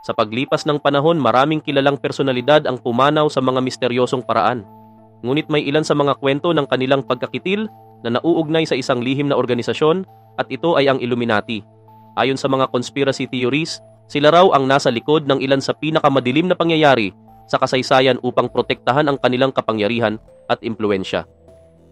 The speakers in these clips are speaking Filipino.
Sa paglipas ng panahon, maraming kilalang personalidad ang pumanaw sa mga misteryosong paraan. Ngunit may ilan sa mga kwento ng kanilang pagkakitil na nauugnay sa isang lihim na organisasyon at ito ay ang Illuminati. Ayon sa mga conspiracy theories, sila raw ang nasa likod ng ilan sa pinakamadilim na pangyayari sa kasaysayan upang protektahan ang kanilang kapangyarihan at impluensya.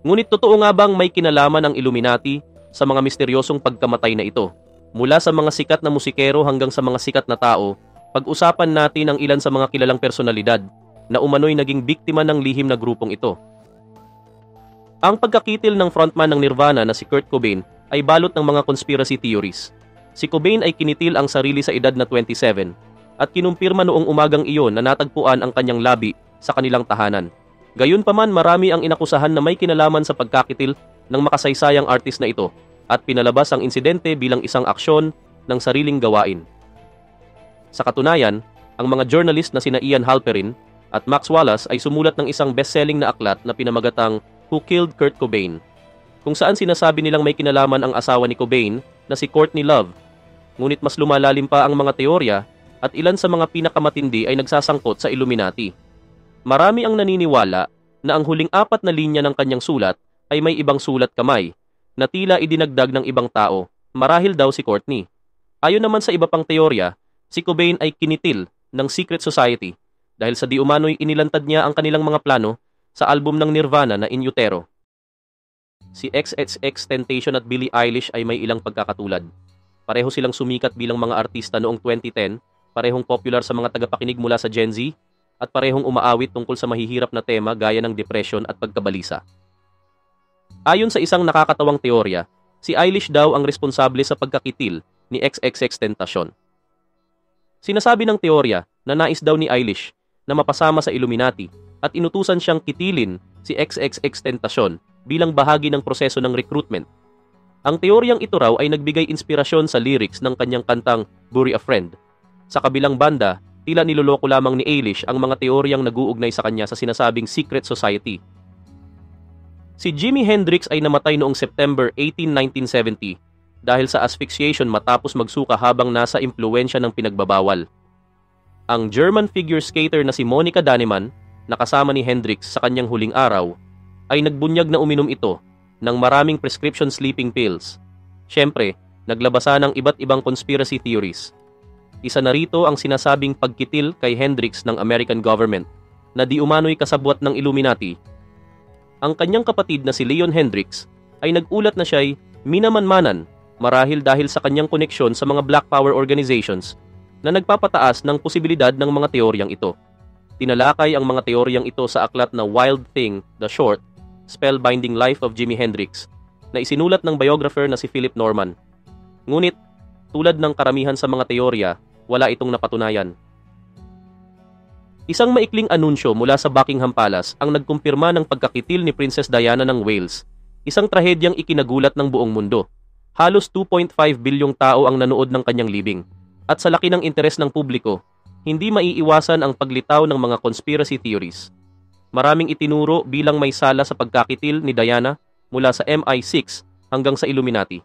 Ngunit totoo nga bang may kinalaman ang Illuminati sa mga misteryosong pagkamatay na ito? Mula sa mga sikat na musikero hanggang sa mga sikat na tao, pag-usapan natin ang ilan sa mga kilalang personalidad na umano'y naging biktima ng lihim na grupong ito. Ang pagkakitil ng frontman ng Nirvana na si Kurt Cobain ay balot ng mga conspiracy theories. Si Cobain ay kinitil ang sarili sa edad na 27 at kinumpirma noong umagang iyon na natagpuan ang kanyang labi sa kanilang tahanan. Gayunpaman, marami ang inakusahan na may kinalaman sa pagkakitil ng makasaysayang artist na ito at pinalabas ang insidente bilang isang aksyon ng sariling gawain. Sa katunayan, ang mga journalist na sina Ian Halperin at Max Wallace ay sumulat ng isang best-selling na aklat na pinamagatang Who Killed Kurt Cobain, kung saan sinasabi nilang may kinalaman ang asawa ni Cobain na si Courtney Love. Ngunit mas lumalalim pa ang mga teorya at ilan sa mga pinakamatindi ay nagsasangkot sa Illuminati. Marami ang naniniwala na ang huling 4 na linya ng kanyang sulat ay may ibang sulat kamay na tila idinagdag ng ibang tao, marahil daw si Courtney. Ayon naman sa iba pang teorya, si Cobain ay kinitil ng secret society dahil sa di umano'y inilantad niya ang kanilang mga plano sa album ng Nirvana na In Utero. Si XXXTentacion at Billie Eilish ay may ilang pagkakatulad. Pareho silang sumikat bilang mga artista noong 2010, parehong popular sa mga tagapakinig mula sa Gen Z, at parehong umaawit tungkol sa mahihirap na tema gaya ng depression at pagkabalisa. Ayon sa isang nakakatawang teorya, si Eilish daw ang responsable sa pagkakitil ni XXXTentacion. Sinasabi ng teorya na nais daw ni Eilish na mapasama sa Illuminati at inutusan siyang kitilin si XXXTentacion bilang bahagi ng proseso ng recruitment. Ang teoryang ito raw ay nagbigay inspirasyon sa lyrics ng kanyang kantang Bury a Friend. Sa kabilang banda, tila niloloko lamang ni Eilish ang mga teoryang nag-uugnay sa kanya sa sinasabing secret society. Si Jimi Hendrix ay namatay noong September 18, 1970 dahil sa asphyxiation matapos magsuka habang nasa impluwensya ng pinagbabawal. Ang German figure skater na si Monika Dannemann, na kasama ni Hendrix sa kanyang huling araw, ay nagbunyag na uminom ito ng maraming prescription sleeping pills. Siyempre, naglabasa ng iba't ibang conspiracy theories. Isa na rito ang sinasabing pagkitil kay Hendrix ng American government na di umano'y kasabwat ng Illuminati. Ang kanyang kapatid na si Leon Hendrix ay nagulat na siya'y minamanmanan marahil dahil sa kanyang koneksyon sa mga Black Power organizations na nagpapataas ng posibilidad ng mga teoryang ito. Tinalakay ang mga teoryang ito sa aklat na Wild Thing, The Short, Spellbinding Life of Jimi Hendrix na isinulat ng biographer na si Philip Norman. Ngunit, tulad ng karamihan sa mga teorya, wala itong napatunayan. Isang maikling anunsyo mula sa Buckingham Palace ang nagkumpirma ng pagkakitil ni Princess Diana ng Wales, isang trahedyang ikinagulat ng buong mundo. Halos 2.5 bilyong tao ang nanood ng kanyang libing. At sa laki ng interes ng publiko, hindi maiiwasan ang paglitaw ng mga conspiracy theories. Maraming itinuro bilang may sala sa pagkakitil ni Diana mula sa MI6 hanggang sa Illuminati.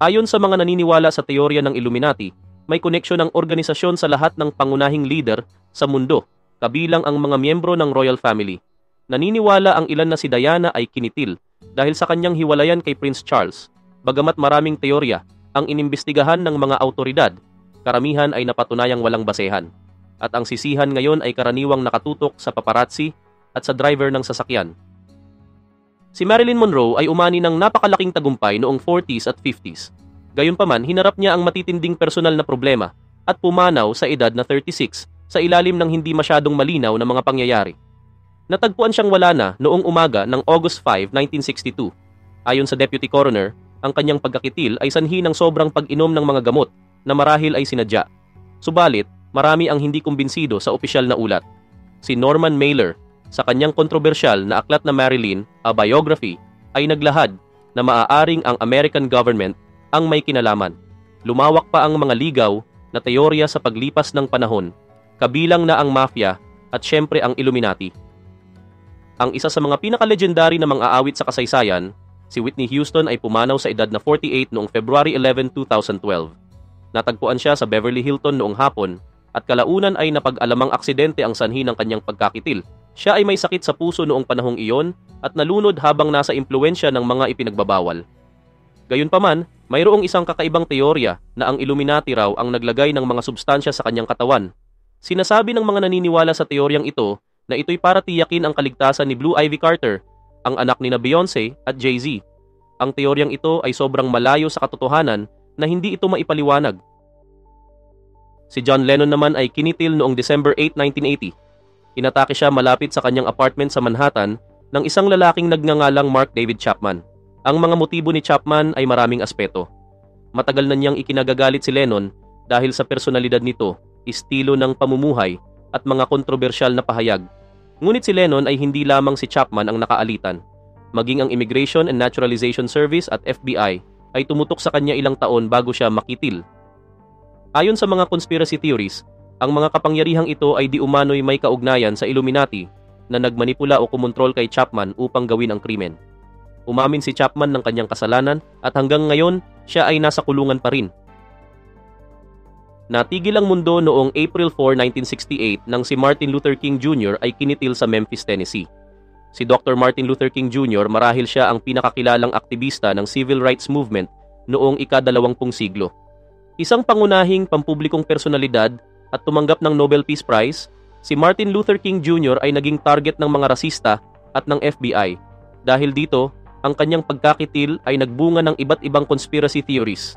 Ayon sa mga naniniwala sa teorya ng Illuminati, may koneksyon ng organisasyon sa lahat ng pangunahing leader sa mundo, kabilang ang mga miyembro ng royal family. Naniniwala ang ilan na si Diana ay kinitil dahil sa kanyang hiwalayan kay Prince Charles. Bagamat maraming teorya ang inimbestigahan ng mga autoridad, karamihan ay napatunayang walang basehan. At ang sisihan ngayon ay karaniwang nakatutok sa paparazzi at sa driver ng sasakyan. Si Marilyn Monroe ay umani ng napakalaking tagumpay noong 40s at 50s. Gayunpaman, hinarap niya ang matitinding personal na problema at pumanaw sa edad na 36 sa ilalim ng hindi masyadong malinaw na mga pangyayari. Natagpuan siyang wala na noong umaga ng August 5, 1962. Ayon sa deputy coroner, ang kanyang pagkakitil ay sanhi ng sobrang pag-inom ng mga gamot na marahil ay sinadya. Subalit, marami ang hindi kumbinsido sa opisyal na ulat. Si Norman Mailer, sa kanyang kontrobersyal na aklat na Marilyn, A Biography, ay naglahad na maaaring ang American government ang may kinalaman. Lumawak pa ang mga ligaw na teorya sa paglipas ng panahon, kabilang na ang mafia at syempre ang Illuminati. Ang isa sa mga pinaka-legendary na mang-aawit sa kasaysayan, si Whitney Houston ay pumanaw sa edad na 48 noong February 11, 2012. Natagpuan siya sa Beverly Hilton noong hapon at kalaunan ay napag-alamang aksidente ang sanhi ng kanyang pagkakitil. Siya ay may sakit sa puso noong panahong iyon at nalunod habang nasa impluensya ng mga ipinagbabawal. Gayunpaman, mayroong isang kakaibang teorya na ang Illuminati raw ang naglagay ng mga substansya sa kanyang katawan. Sinasabi ng mga naniniwala sa teoryang ito na ito'y para tiyakin ang kaligtasan ni Blue Ivy Carter, ang anak ni Beyoncé at Jay-Z. Ang teoryang ito ay sobrang malayo sa katotohanan na hindi ito maipaliwanag. Si John Lennon naman ay kinitil noong December 8, 1980. Inatake siya malapit sa kanyang apartment sa Manhattan ng isang lalaking nagngangalang Mark David Chapman. Ang mga motibo ni Chapman ay maraming aspeto. Matagal na niyang ikinagagalit si Lennon dahil sa personalidad nito, estilo ng pamumuhay at mga kontrobersyal na pahayag. Ngunit si Lennon ay hindi lamang si Chapman ang nakaalitan. Maging ang Immigration and Naturalization Service at FBI ay tumutok sa kanya ilang taon bago siya makitil. Ayon sa mga conspiracy theories, ang mga kapangyarihang ito ay di umano'y may kaugnayan sa Illuminati na nagmanipula o kumontrol kay Chapman upang gawin ang krimen. Umamin si Chapman ng kanyang kasalanan at hanggang ngayon, siya ay nasa kulungan pa rin. Natigil ang mundo noong April 4, 1968 nang si Martin Luther King Jr. ay kinitil sa Memphis, Tennessee. Si Dr. Martin Luther King Jr. marahil siya ang pinakakilalang aktivista ng civil rights movement noong ika-20 siglo. Isang pangunahing pampublikong personalidad at tumanggap ng Nobel Peace Prize, si Martin Luther King Jr. ay naging target ng mga rasista at ng FBI. Dahil dito, ang kanyang pagkakitil ay nagbunga ng iba't ibang conspiracy theories.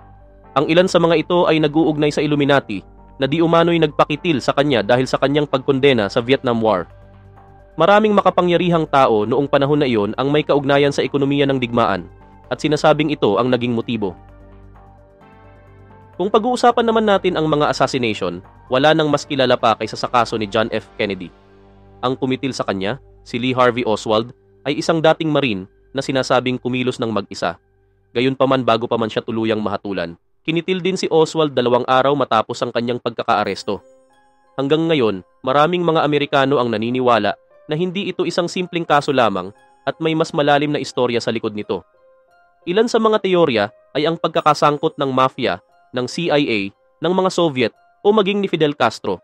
Ang ilan sa mga ito ay nag-uugnay sa Illuminati na di umano'y nagpakitil sa kanya dahil sa kanyang pagkondena sa Vietnam War. Maraming makapangyarihang tao noong panahon na iyon ang may kaugnayan sa ekonomiya ng digmaan at sinasabing ito ang naging motibo. Kung pag-uusapan naman natin ang mga assassination, wala nang mas kilala pa kaysa sa kaso ni John F. Kennedy. Ang kumitil sa kanya, si Lee Harvey Oswald, ay isang dating Marine na sinasabing kumilos ng mag-isa. Gayunpaman bago pa man siya tuluyang mahatulan, kinitil din si Oswald 2 araw matapos ang kanyang pagkakaaresto. Hanggang ngayon, maraming mga Amerikano ang naniniwala na hindi ito isang simpleng kaso lamang at may mas malalim na istorya sa likod nito. Ilan sa mga teorya ay ang pagkakasangkot ng mafia, ng CIA, ng mga Soviet o maging ni Fidel Castro.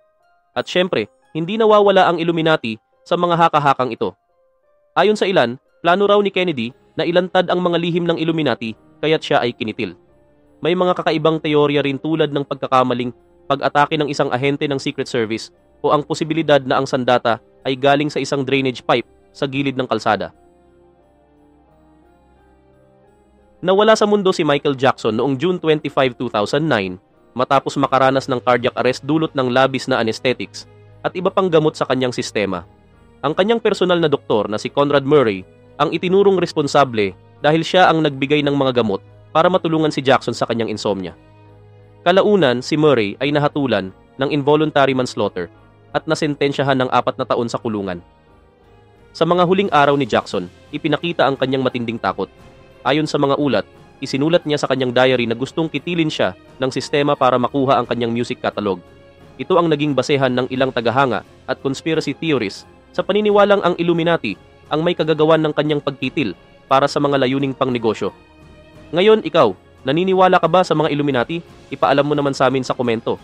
At syempre, hindi nawawala ang Illuminati sa mga haka-hakang ito. Ayon sa ilan, plano raw ni Kennedy na ilantad ang mga lihim ng Illuminati kaya't siya ay kinitil. May mga kakaibang teorya rin tulad ng pagkakamaling pag-atake ng isang ahente ng Secret Service o ang posibilidad na ang sandata ay galing sa isang drainage pipe sa gilid ng kalsada. Nawala sa mundo si Michael Jackson noong June 25, 2009 matapos makaranas ng cardiac arrest dulot ng labis na anesthetics at iba pang gamot sa kanyang sistema. Ang kanyang personal na doktor na si Conrad Murray ang itinurong responsable dahil siya ang nagbigay ng mga gamot para matulungan si Jackson sa kanyang insomnia. Kalaunan, si Murray ay nahatulan ng involuntary manslaughter at nasentensyahan ng 4 na taon sa kulungan. Sa mga huling araw ni Jackson, ipinakita ang kanyang matinding takot. Ayon sa mga ulat, isinulat niya sa kanyang diary na gustong kitilin siya ng sistema para makuha ang kanyang music catalog. Ito ang naging basehan ng ilang tagahanga at conspiracy theorists sa paniniwalang ang Illuminati ang may kagagawan ng kanyang pagkitil para sa mga layuning pangnegosyo. Ngayon, ikaw, naniniwala ka ba sa mga Illuminati? Ipaalam mo naman sa amin sa komento.